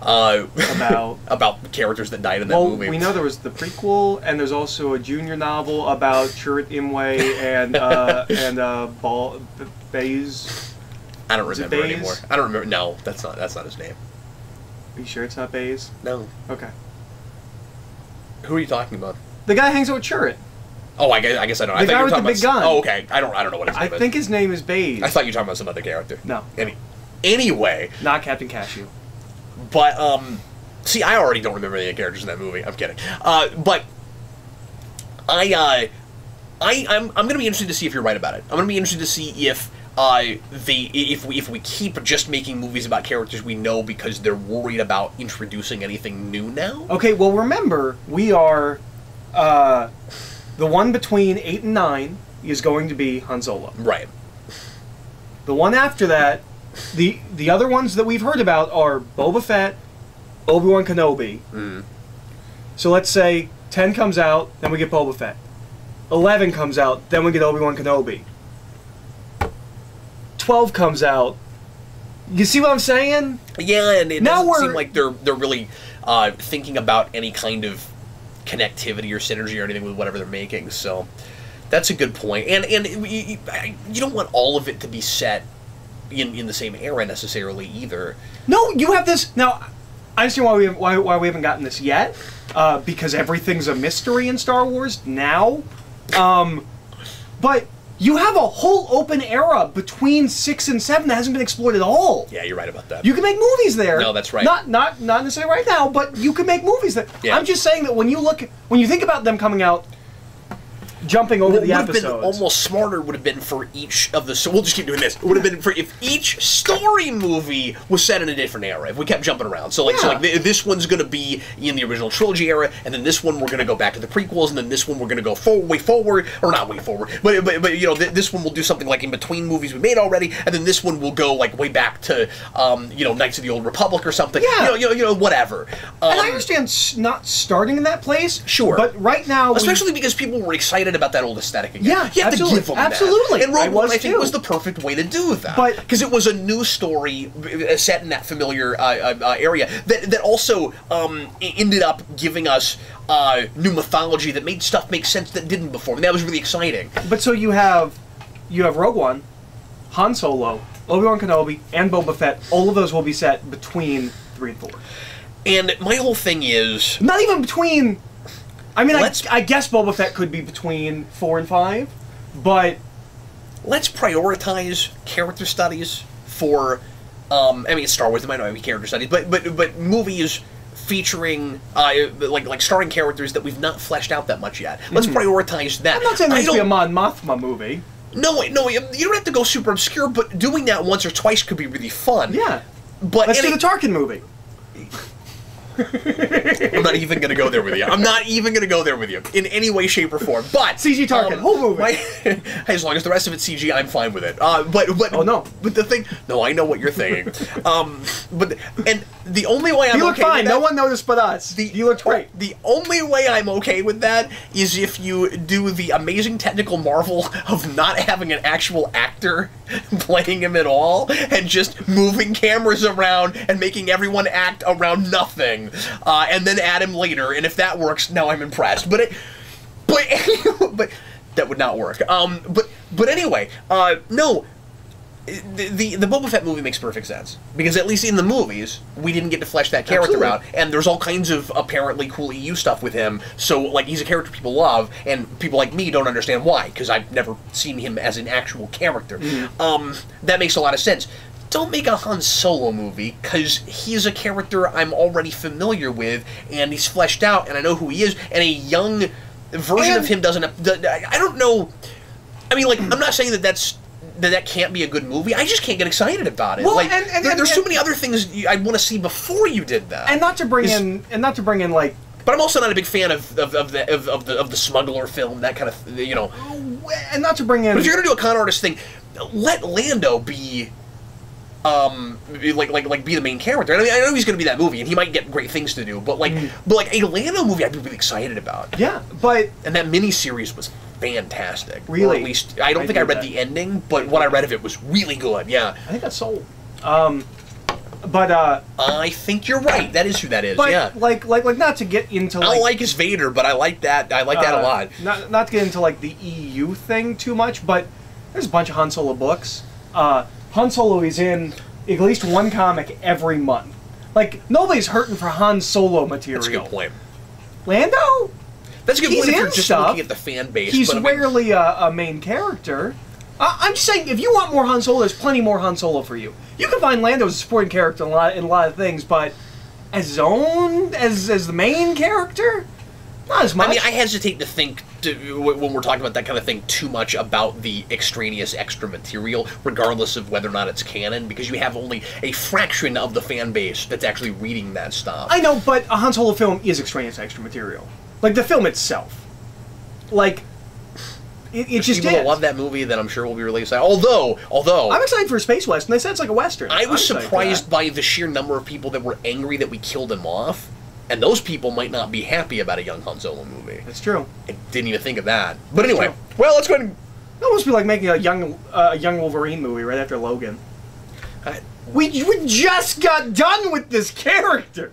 about characters that died in that movie. Well, we know there was the prequel, and there's also a junior novel about Chirrut Imwe and Baze. I don't remember anymore. I don't remember. No, that's not his name. Are you sure it's not Baze? No. Okay. Who are you talking about? The guy hangs out with Chirrut. Oh, I guess I don't. The guy with the big gun. Oh, okay. I don't know what his name is. I think his name is Baze. I thought you were talking about some other character. No. Anyway. Not Captain Cashew. But, see, I already don't remember any of the characters in that movie. I'm kidding. But I'm going to be interested to see if you're right about it. I'm going to be interested to see if if we keep just making movies about characters we know because they're worried about introducing anything new now. Okay, well remember, we are the one between 8 and 9 is going to be Han Solo. Right. The one after that, the other ones that we've heard about are Boba Fett, Obi-Wan Kenobi. So let's say 10 comes out, then we get Boba Fett. 11 comes out, then we get Obi-Wan Kenobi. 12 comes out. You see what I'm saying? Yeah, and it doesn't seem like they're really thinking about any kind of connectivity or synergy or anything with whatever they're making. So that's a good point. And you don't want all of it to be set in the same era necessarily either. No, you have this now. I understand why we haven't gotten this yet, because everything's a mystery in Star Wars now. But you have a whole open era between 6 and 7 that hasn't been explored at all. Yeah, you're right about that. You can make movies there. No, that's right. Not necessarily right now, but you can make movies there. Yeah. I'm just saying that when you think about them coming out, jumping over the episodes. Been almost smarter would have been for each of the. So we'll just keep doing this. It would have been for if each story movie was set in a different era. If we kept jumping around, so this one's going to be in the original trilogy era, and then this one we're going to go back to the prequels, and then this one we're going to go way forward, or not way forward, but you know this one will do something like in between movies we made already, and then this one will go like way back to Knights of the Old Republic or something. Yeah. You know whatever. And I understand not starting in that place. Sure. But right now, especially because people were excited about that old aesthetic again. Yeah, you have absolutely. to give them Absolutely. that. And Rogue One, I think, too. was the perfect way to do that. Because it was a new story set in that familiar area that also ended up giving us new mythology that made stuff make sense that didn't before. And that was really exciting. But so you have Rogue One, Han Solo, Obi-Wan Kenobi, and Boba Fett. All of those will be set between 3 and 4. And my whole thing is... Not even between... I mean, I guess Boba Fett could be between 4 and 5, but... Let's prioritize character studies for... it's Star Wars, there might not be character studies, but movies featuring, like starring characters that we've not fleshed out that much yet. Let's prioritize that. I'm not saying there needs to be a Mon Mothma movie. No, you don't have to go super obscure, but doing that once or twice could be really fun. Yeah. But let's do the Tarkin movie. I'm not even going to go there with you. I'm not even going to go there with you in any way, shape, or form. But CG Tarkin, whole movie. As long as the rest of it's CG, I'm fine with it. But oh no. But the thing, no, I know what you're thinking. But The only way I'm You look okay fine. with that, No one noticed but us. You looked great. The only way I'm okay with that is if you do the amazing technical marvel of not having an actual actor playing him at all, and just moving cameras around and making everyone act around nothing, and then add him later. And if that works, now I'm impressed. But that would not work. But anyway, no. The Boba Fett movie makes perfect sense, because at least in the movies we didn't get to flesh that character out, and there's all kinds of apparently cool EU stuff with him. So like, he's a character people love, and people like me don't understand why, because I've never seen him as an actual character. That makes a lot of sense. Don't make a Han Solo movie, because he's a character I'm already familiar with, and he's fleshed out, and I know who he is, and a young version of him doesn't. I don't know. I mean, like, I'm not saying that can't be a good movie. I just can't get excited about it. Well, like, there's so many other things I want to see before you did that. And not to bring in like. But I'm also not a big fan of the smuggler film, that kind of, you know. And not to bring in. But if you're gonna do a con artist thing, let Lando be. Like be the main character. I mean, I know he's going to be that movie, and he might get great things to do. But like a Lando movie, I'd be really excited about. Yeah, but and that miniseries was fantastic. Really, or at least I don't think I read the ending, but what I read of it was really good. Yeah, I think that's sold. But I think you're right. That is who that is. But yeah, like not to get into. I don't like his Vader, but I like that. I like that a lot. Not to get into like the EU thing too much, but there's a bunch of Han Solo books. Han Solo is in at least one comic every month. Like, nobody's hurting for Han Solo material. That's a good point. Lando? That's a good point if you're just stuff. looking at the fan base. He's but, I mean, rarely a main character. I'm just saying, if you want more Han Solo, there's plenty more Han Solo for you. You can find Lando as a supporting character in a lot of things, but as his own, as the main character, not as much. I mean, I hesitate to think, when we're talking about that kind of thing, too much about the extraneous extra material, regardless of whether or not it's canon, because you have only a fraction of the fan base that's actually reading that stuff. I know, but a Han Solo film is extraneous extra material. Like, the film itself. Like, it just people is. that love that movie that I'm sure will be really excited. Although I'm excited for a space western. They said it's like a western. I was surprised by the sheer number of people that were angry that we killed him off. And those people might not be happy about a young Han Solo movie. That's true. I didn't even think of that. But anyway, well, let's go ahead and... That must be like making a young Wolverine movie right after Logan. We just got done with this character!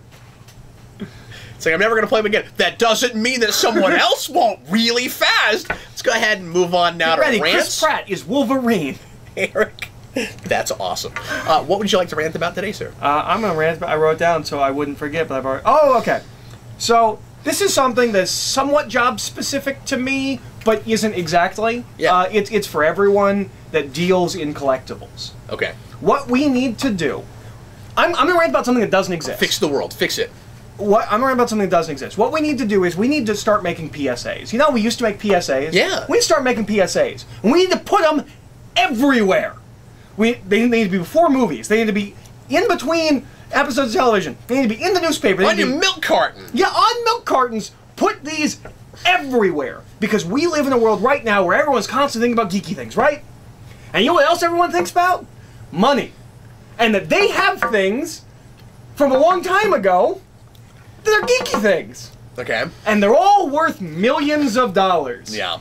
It's like, I'm never going to play him again. That doesn't mean that someone else won't really fast. Let's go ahead and move on now to rants. Chris Pratt is Wolverine. Eric. That's awesome. What would you like to rant about today, sir? I'm going to rant about, I wrote it down so I wouldn't forget, but I've already... Oh, okay. So, this is something that's somewhat job-specific to me, but isn't exactly. Yeah. It's for everyone that deals in collectibles. Okay. What we need to do... I'm going to rant about something that doesn't exist. Fix the world. Fix it. I'm going to rant about something that doesn't exist. What we need to do is we need to start making PSAs. You know, we used to make PSAs. Yeah. We need to start making PSAs. And we need to put them everywhere. They need to be before movies. They need to be in between episodes of television. They need to be in the newspaper. On your milk carton. Yeah, on milk cartons. Put these everywhere. Because we live in a world right now where everyone's constantly thinking about geeky things, right? And you know what else everyone thinks about? Money. And that they have things from a long time ago that are geeky things. Okay. And they're all worth millions of dollars. Yeah.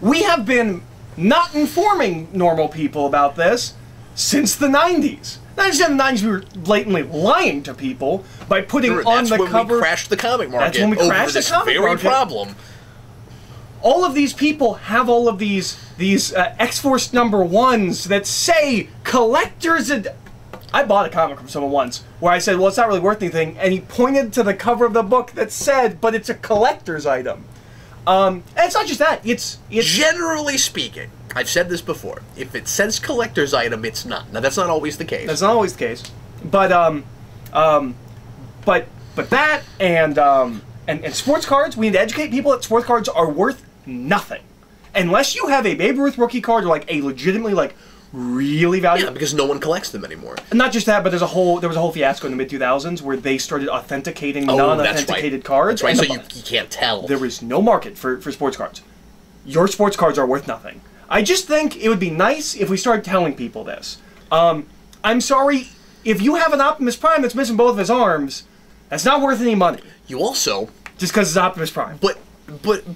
We have been not informing normal people about this since the 90s. Not just in the 90s, we were blatantly lying to people by putting on the cover... That's when we crashed the comic market. That's when we crashed the comic market. Over this very problem. All of these people have all of these X-Force #1s that say collectors... I bought a comic from someone once where I said, well, it's not really worth anything, and he pointed to the cover of the book that said, but it's a collector's item. And it's not just that. It's generally speaking, I've said this before. If it says collector's item, it's not. Now that's not always the case. That's not always the case. But that and sports cards. We need to educate people that sports cards are worth nothing unless you have a Babe Ruth rookie card or like a legitimately like really valuable. Yeah, because no one collects them anymore. And not just that, but there was a whole fiasco in the mid-2000s where they started authenticating non-authenticated cards. That's right. So you can't tell. There is no market for sports cards. Your sports cards are worth nothing. I just think it would be nice if we started telling people this. I'm sorry if you have an Optimus Prime that's missing both of his arms, that's not worth any money. You also... Just because it's Optimus Prime. But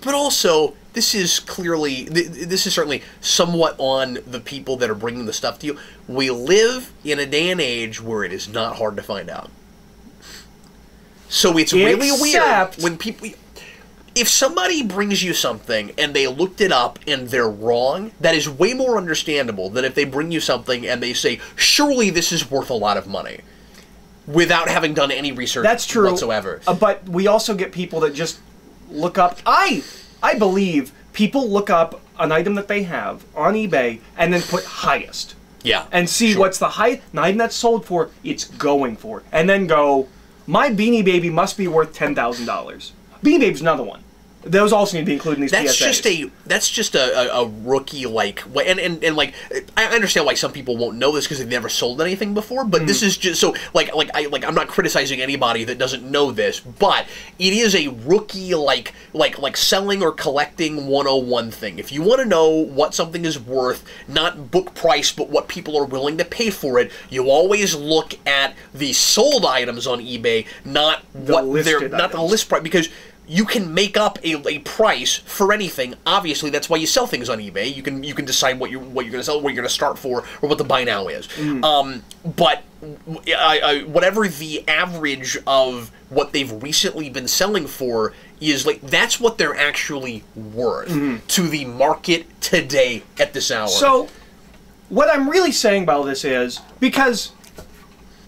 also, this is clearly, this is certainly somewhat on the people that are bringing the stuff to you. We live in a day and age where it is not hard to find out. So it's really weird when people... If somebody brings you something and they looked it up and they're wrong, that is way more understandable than if they bring you something and they say, surely this is worth a lot of money, without having done any research whatsoever. But we also get people that just look up... I believe people look up an item that they have on eBay and then put highest. Yeah. And see what's the highest... Not even that's sold for, it's going for. And then go, my Beanie Baby must be worth $10,000. Beanie Baby's another one. Those also need to be included in these PSAs. That's just a rookie, like, and like, I understand why some people won't know this because they've never sold anything before, but this is just, so, I'm not criticizing anybody that doesn't know this, but it is a rookie, like selling or collecting 101 thing. If you want to know what something is worth, not book price, but what people are willing to pay for it, you always look at the sold items on eBay, not the list price, because you can make up a price for anything. Obviously, that's why you sell things on eBay. You can decide what you're going to sell, what you're going to start for, or what the buy now is. But whatever the average of what they've recently been selling for is, like, that's what they're actually worth to the market today at this hour. So, what I'm really saying about this is, because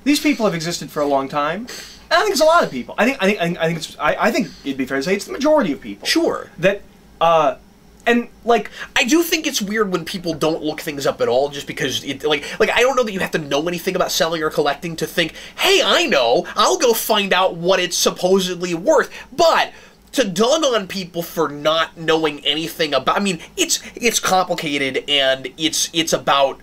these people have existed for a long time. I think it's a lot of people. I think it'd be fair to say it's the majority of people. Sure. That, and like, I do think it's weird when people don't look things up at all, just because it, like I don't know that you have to know anything about selling or collecting to think, hey, I know, I'll go find out what it's supposedly worth. But to dog on people for not knowing anything about, I mean, it's complicated, and it's about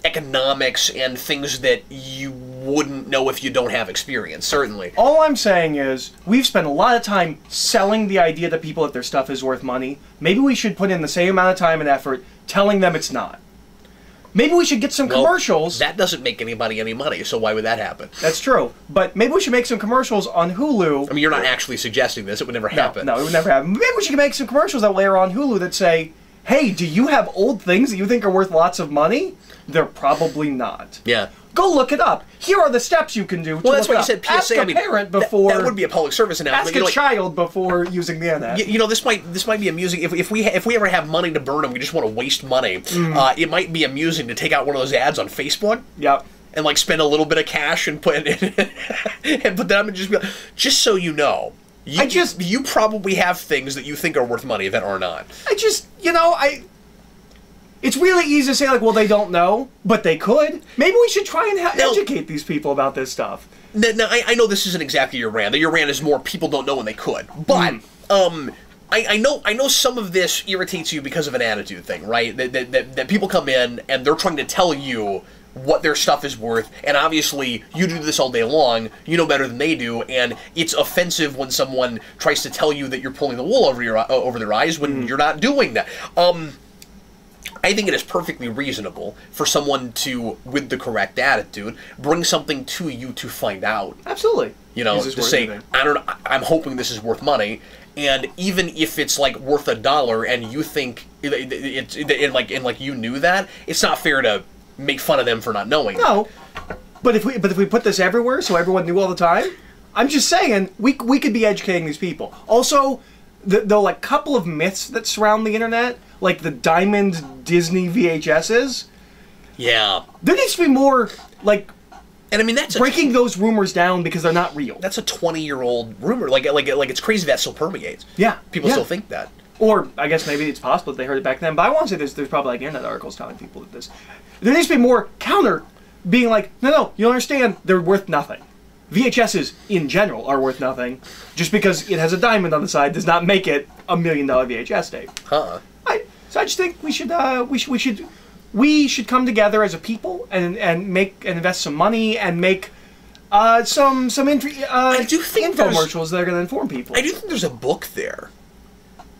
economics and things that you wouldn't know if you don't have experience, certainly. All I'm saying is, we've spent a lot of time selling the idea to people that their stuff is worth money. Maybe we should put in the same amount of time and effort telling them it's not. Maybe we should get some commercials. That doesn't make anybody any money, so why would that happen? That's true. But maybe we should make some commercials on Hulu. I mean, you're not actually suggesting this. It would never happen. No, it would never happen. Maybe we should make some commercials that layer on Hulu that say, hey, do you have old things that you think are worth lots of money? They're probably not. Yeah. Go look it up. Here are the steps you can do. Well, that's why you said PSA. Ask a parent before. That would be a public service announcement. Ask a child before using the internet. You know, this might be amusing. If we ever have money to burn and we just want to waste money, it might be amusing to take out one of those ads on Facebook. Yep. And like spend a little bit of cash and put them and just be like, just so you know. You probably have things that you think are worth money that are not. It's really easy to say, like, well, they don't know, but they could. Maybe we should try and educate these people about this stuff. Now, I know this isn't exactly your rant. Your rant is more people don't know when they could. But, I know some of this irritates you because of an attitude thing, right? That people come in and they're trying to tell you what their stuff is worth, and obviously you do this all day long, you know better than they do, and it's offensive when someone tries to tell you that you're pulling the wool over their eyes when you're not doing that. I think it is perfectly reasonable for someone to, with the correct attitude, bring something to you to find out. Absolutely. You know, to say, I'm hoping this is worth money, and even if it's like worth $1 and you think it's you knew that, it's not fair to make fun of them for not knowing. No, but if we put this everywhere so everyone knew all the time, I'm just saying we could be educating these people. Also, the like couple of myths that surround the internet, like the Diamond Disney VHSs. Yeah. There needs to be more, like, and I mean that's breaking those rumors down because they're not real. That's a 20-year-old rumor. Like it's crazy that still permeates. Yeah. People still think that. Or I guess maybe it's possible that they heard it back then. But I want to say there's probably like internet articles telling people that this. There needs to be more counter, being like, no, you don't understand. They're worth nothing. VHSs in general are worth nothing. Just because it has a diamond on the side does not make it $1 million VHS tape. Huh. So I just think we should come together as a people and invest some money and make some infomercials that are going to inform people. I do think there's a book there.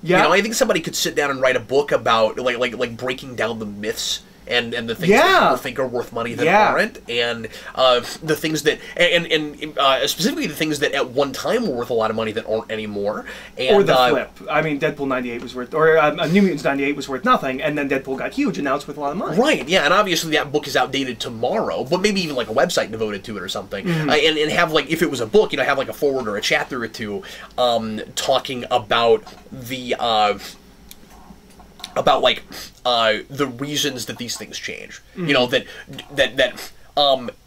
Yeah. You know, I think somebody could sit down and write a book about like breaking down the myths and the things that people think are worth money that aren't, and the things that and specifically the things that at one time were worth a lot of money that aren't anymore. And, or the flip. I mean, Deadpool 98 was worth, or New Mutants 98 was worth nothing, and then Deadpool got huge, and now it's worth a lot of money. Right, yeah, and obviously that book is outdated tomorrow, but maybe even like a website devoted to it or something, and have like, if it was a book, you know, have like a forward or a chapter or two talking about the the reasons that these things change. You know, that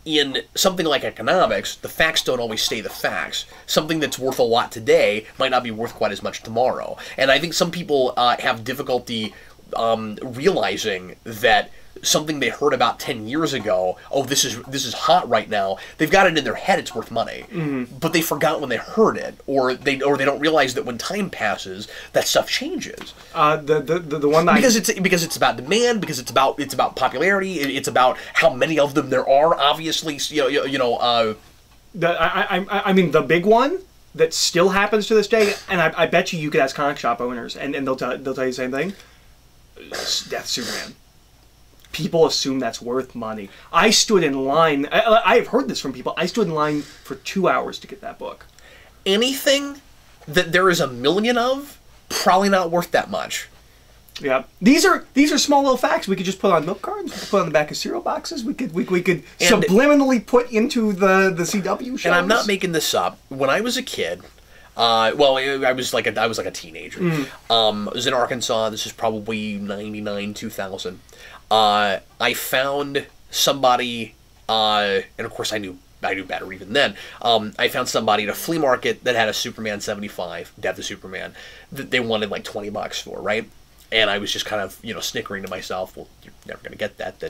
in something like economics, the facts don't always stay the facts. Something that's worth a lot today might not be worth quite as much tomorrow. And I think some people have difficulty realizing that something they heard about 10 years ago, oh, this is hot right now, they've got it in their head it's worth money. But they forgot when they heard it, or they don't realize that when time passes, that stuff changes. The one that because it's about demand, because it's about popularity, it's about how many of them there are, obviously, I mean, the big one that still happens to this day, and I bet you could ask comic shop owners, and they'll tell you the same thing. Death Superman. People assume that's worth money. I stood in line. I have heard this from people. I stood in line for 2 hours to get that book. Anything that there is a million of, probably not worth that much. Yeah, these are small little facts we could just put on milk cartons. We could put on the back of cereal boxes. We could subliminally put into the CW shows. And I'm not making this up. When I was a kid. I was like a teenager. I was in Arkansas. This is probably 99, 2000. I found somebody, and of course I knew better even then. I found somebody at a flea market that had a Superman 75, Death of Superman, that they wanted like $20 for, right? And I was just kind of, snickering to myself, well, you're never gonna get that.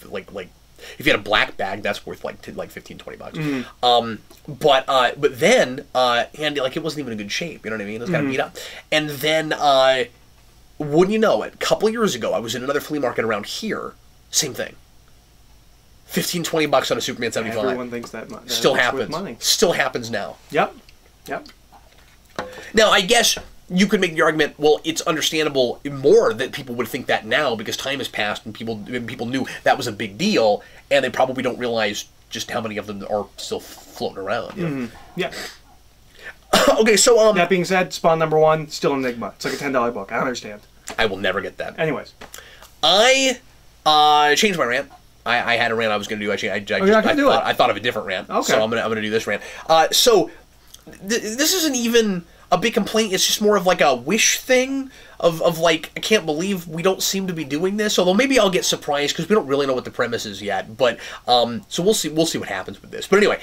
Like. If you had a black bag, that's worth like $15-20. But then Andy, like, it wasn't even in good shape. You know what I mean? It was kind of beat up. And then wouldn't you know it? A couple years ago, I was in another flea market around here. Same thing. $15-20 on a Superman 75. Everyone thinks that still that's happens. Worth money. Still happens now. Yep. Now, I guess you could make the argument, well, it's understandable more that people would think that now because time has passed and people knew that was a big deal, and they probably don't realize just how many of them are still floating around. You know? Yeah. Okay, so that being said, Spawn #1 still an enigma. It's like a $10 book. I don't understand. I will never get that. Anyways, I changed my rant. I had a rant I was going to do. I thought of a different rant. Okay. So I'm gonna do this rant. So this isn't even a big complaint. It's just more of like a wish thing of like, I can't believe we don't seem to be doing this. Although maybe I'll get surprised because we don't really know what the premise is yet. But so we'll see what happens with this. But anyway,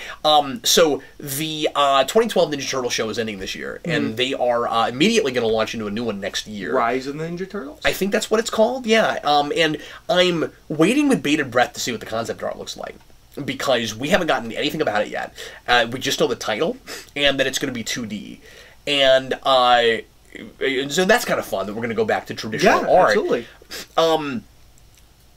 so the 2012 Ninja Turtle show is ending this year, and they are immediately going to launch into a new one next year. Rise of the Ninja Turtles? I think that's what it's called. Yeah. And I'm waiting with bated breath to see what the concept art looks like, because we haven't gotten anything about it yet. We just know the title and that it's going to be 2D. And so that's kind of fun that we're going to go back to traditional art. Absolutely.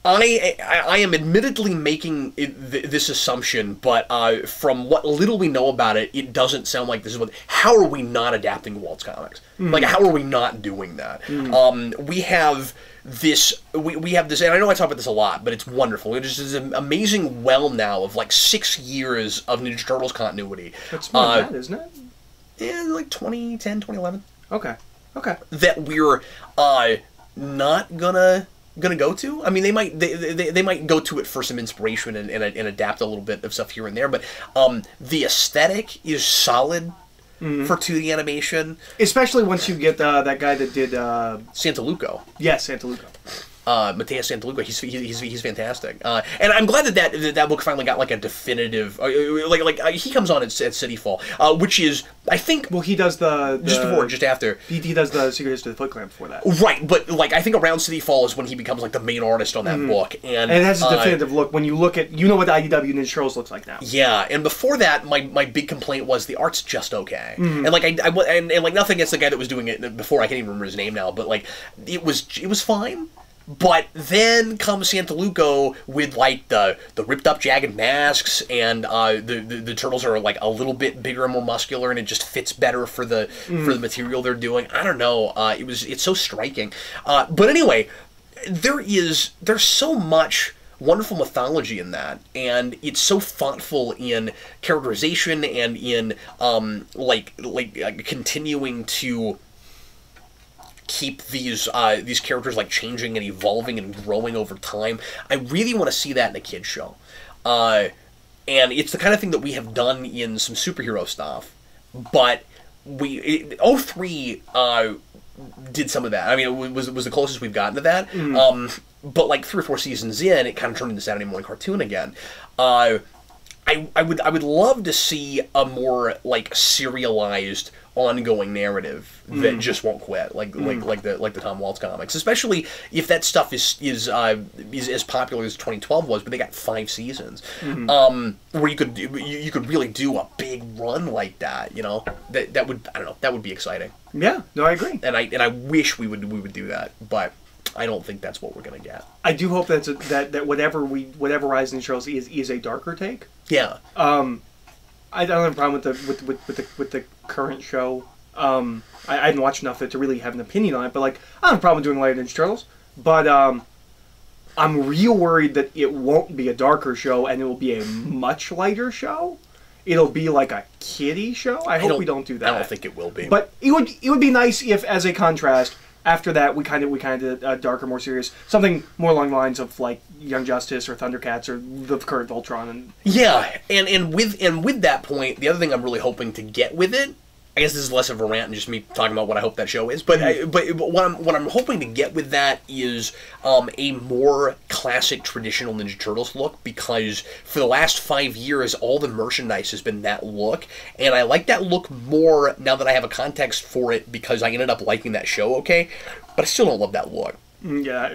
I am admittedly making this assumption, but from what little we know about it, it doesn't sound like this is what. How are we not adapting Walt's comics? Like, how are we not doing that? We have this. We have this, and I know I talk about this a lot, but it's wonderful. It is an amazing well now of like 6 years of Ninja Turtles continuity. That's more than that, isn't it? Yeah, like 2010, 2011. Okay. That we're not gonna go to. I mean, they might go to it for some inspiration and adapt a little bit of stuff here and there. But the aesthetic is solid for 2D animation, especially once you get that guy that did Santaluco. Yes, Santaluco. Mateus Santaluca, he's fantastic, and I'm glad that book finally got like a definitive, he comes on at City Fall, which is, I think, well, he does just after he does the Secret History of the Foot Clan before that, right? But like, I think around City Fall is when he becomes like the main artist on that book, and it has a definitive look. When you look at, what the IDW Ninja Turtles looks like now. Yeah, and before that, my big complaint was the art's just okay, and like and like nothing against the guy that was doing it before. I can't even remember his name now, but like it was fine. But then comes Santaluco with like the ripped up jagged masks, and the turtles are like a little bit bigger and more muscular, and it just fits better for the material they're doing. I don't know. It's so striking. But anyway, there's so much wonderful mythology in that, and it's so thoughtful in characterization and in like continuing to keep these characters like changing and evolving and growing over time. I really want to see that in a kids show, and it's the kind of thing that we have done in some superhero stuff, but 03 did some of that. I mean, it was the closest we've gotten to that. But like 3 or 4 seasons in, it kind of turned into Saturday morning cartoon again. I would love to see a more like serialized ongoing narrative that just won't quit, like the Tom Waltz comics, especially if that stuff is as popular as 2012 was, but they got 5 seasons, where you could really do a big run like that. You know, that would, I don't know, that would be exciting. Yeah, no, I agree. And I wish we would do that, but I don't think that's what we're gonna get. I do hope that whatever Rising shows is a darker take. Yeah. I don't have a problem with the current show. I hadn't watched enough of it to really have an opinion on it, but like I don't have a problem doing Light Ninja Turtles. But I'm real worried that it won't be a darker show and it will be a much lighter show. It'll be like a kiddie show. I hope we don't do that. I don't think it will be. But it would be nice if, as a contrast, after that we kind of did darker, more serious, something more along the lines of like Young Justice or Thundercats or the current Voltron. And yeah, and with that point, the other thing I'm really hoping to get with it, I guess this is less of a rant and just me talking about what I hope that show is, but what I'm hoping to get with that is a more classic traditional Ninja Turtles look, because for the last 5 years all the merchandise has been that look, and I like that look more now that I have a context for it because I ended up liking that show, okay, but I still don't love that look. Yeah,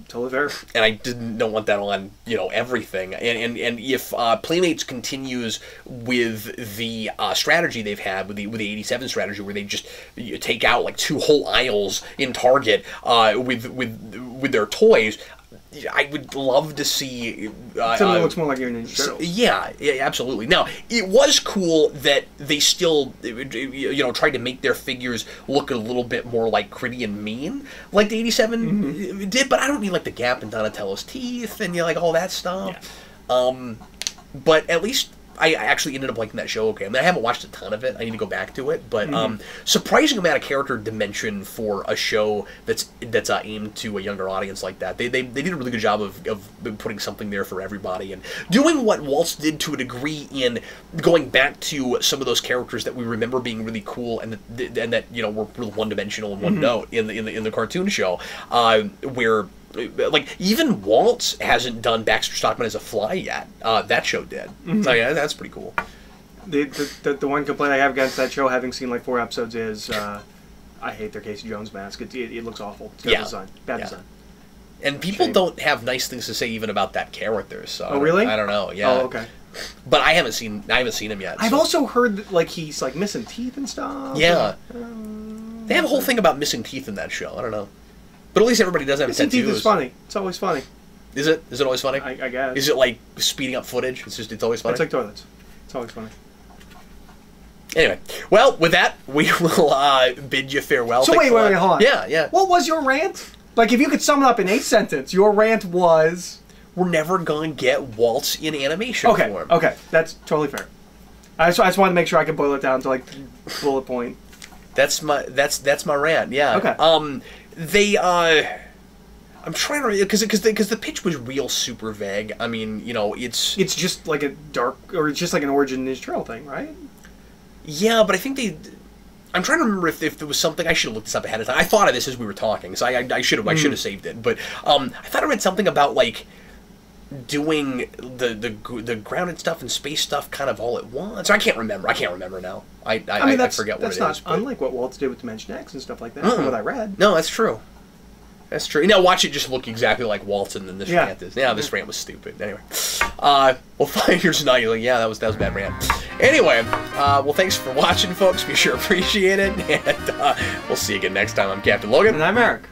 totally fair. And I don't want that on, everything. And if Playmates continues with the strategy they've had with the 87 strategy, where they just take out like 2 whole aisles in Target with their toys, I would love to see something that looks more like your Ninja Turtles. Yeah, absolutely. Now, it was cool that they still, tried to make their figures look a little bit more like gritty and mean, like the 87 did. But I don't mean like the gap in Donatello's teeth and like all that stuff. Yeah. But at least I actually ended up liking that show. Okay, I mean, I haven't watched a ton of it. I need to go back to it, but surprising amount of character dimension for a show that's aimed to a younger audience like that. They did a really good job of putting something there for everybody and doing what Waltz did to a degree in going back to some of those characters that we remember being really cool and that were real one dimensional and one note in the cartoon show, where. Like, even Waltz hasn't done Baxter Stockman as a fly yet. That show did. So, yeah, that's pretty cool. The one complaint I have against that show, having seen like 4 episodes, is I hate their Casey Jones mask. It looks awful. It's got design. Bad design. And people don't have nice things to say even about that character. So oh, really? I don't know. Yeah. Oh, okay. But I haven't seen him yet. I've also heard that, like, he's like missing teeth and stuff. Yeah. They have a whole thing about missing teeth in that show. I don't know. But at least everybody does have tattoos. Teeth is funny. It's always funny. Is it? Is it always funny? I guess. Is it like speeding up footage? It's always funny? It's like toilets. It's always funny. Anyway, well, with that, we will bid you farewell. So wait, hold on. Yeah. What was your rant? Like, if you could sum it up in a sentence, your rant was... We're never going to get Waltz in animation form. Okay, that's totally fair. I just wanted to make sure I could boil it down to, like, bullet point. That's my rant, yeah. Okay. I'm trying to, because the pitch was real super vague. I mean, it's just like a dark, or it's just like an origin Ninja Turtle thing, right? Yeah, but I think I'm trying to remember if there was something. I should have looked this up ahead of time. I thought of this as we were talking, so I should have saved it. But I thought I read something about like doing the grounded stuff and space stuff kind of all at once. I can't remember. I can't remember now. I forget what it is. That's not unlike what Waltz did with Dimension X and stuff like that, from what I read. No, that's true. That's true. Now watch it just look exactly like Waltz, and then this rant is. Yeah, this rant was stupid. Anyway, well, 5 years now, you're like, yeah, that was a bad rant. Anyway, well, thanks for watching, folks. We sure appreciate it, and we'll see you again next time. I'm Captain Logan. And I'm Eric.